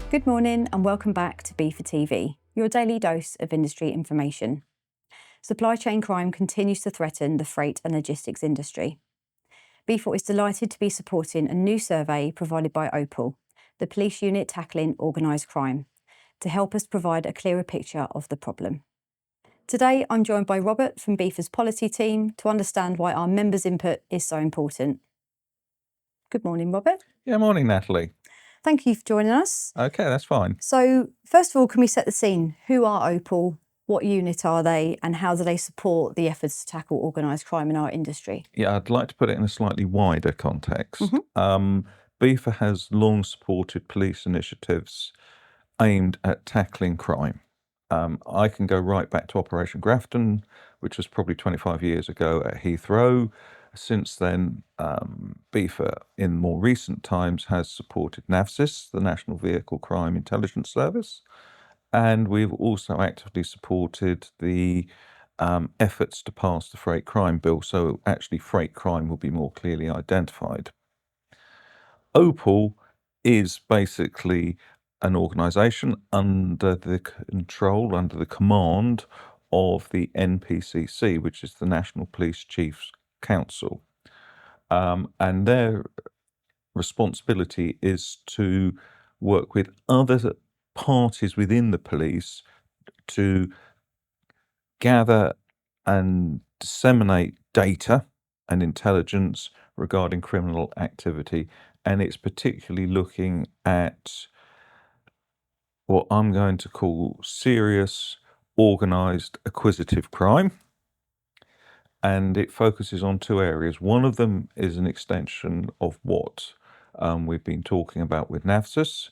Good morning and welcome back to BIFA TV, your daily dose of industry information. Supply chain crime continues to threaten the freight and logistics industry. BIFA is delighted to be supporting a new survey provided by Opal, the police unit tackling organised crime, to help us provide a clearer picture of the problem. Today, I'm joined by Robert from BIFA's policy team to understand why our members' input is so important. Good morning, Robert. Yeah, morning, Natalie. Thank you for joining us. Okay, that's fine. So, first of all, can we set the scene? Who are Opal? What unit are they? And how do they support the efforts to tackle organised crime in our industry? Yeah, I'd like to put it in a slightly wider context. BIFA has long supported police initiatives aimed at tackling crime. I can go right back to Operation Grafton, which was probably 25 years ago at Heathrow. Since then, BIFA, in more recent times, has supported NAVSIS, the National Vehicle Crime Intelligence Service, and we've also actively supported the efforts to pass the Freight Crime Bill, so actually freight crime will be more clearly identified. Opal is basically an organisation under the command of the NPCC, which is the National Police Chiefs Council. And their responsibility is to work with other parties within the police to gather and disseminate data and intelligence regarding criminal activity. And it's particularly looking at what I'm going to call serious, organised, acquisitive crime. And it focuses on two areas. One of them is an extension of what we've been talking about with NAVSIS,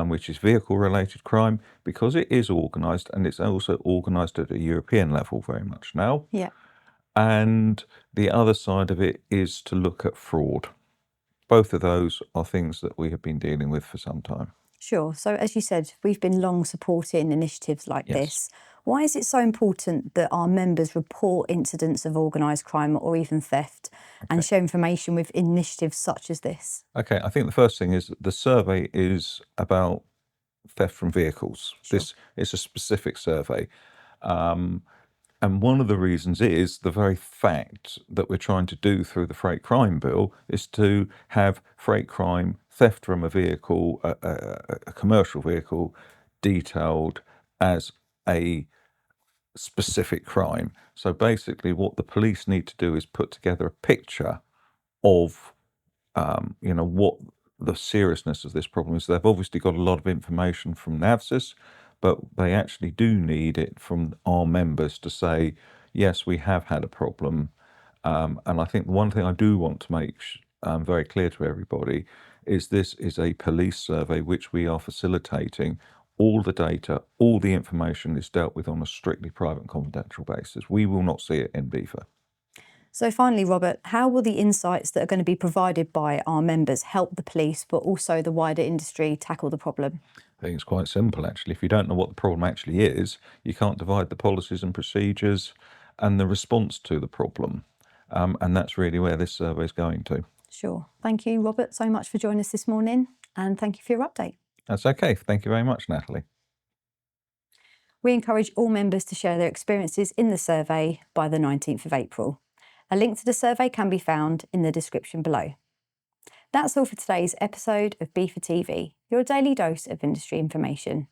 which is vehicle-related crime, because it is organised, and it's also organised at a European level very much now. Yeah. And the other side of it is to look at fraud. Both of those are things that we have been dealing with for some time. Sure. So, as you said, we've been long supporting initiatives like Yes. this. Why is it so important that our members report incidents of organised crime or even theft and share information with initiatives such as this? Okay, I think the first thing is that the survey is about theft from vehicles. Sure. This is a specific survey. And one of the reasons is the very fact that we're trying to do through the Freight Crime Bill is to have freight crime, theft from a vehicle, a commercial vehicle, detailed as a specific crime. So basically what the police need to do is put together a picture of, what the seriousness of this problem is. They've obviously got a lot of information from NAVSIS, but they actually do need it from our members to say, yes, we have had a problem. And I think the one thing I do want to make very clear to everybody is this is a police survey which we are facilitating. All the data, all the information is dealt with on a strictly private and confidential basis. We will not see it in BIFA. So finally, Robert, how will the insights that are going to be provided by our members help the police, but also the wider industry tackle the problem? I think it's quite simple, actually. If you don't know what the problem actually is, you can't divide the policies and procedures and the response to the problem. And that's really where this survey is going to. Sure. Thank you, Robert, so much for joining us this morning, and thank you for your update. That's okay. Thank you very much, Natalie. We encourage all members to share their experiences in the survey by the 19th of April. A link to the survey can be found in the description below. That's all for today's episode of BIFA TV, your daily dose of industry information.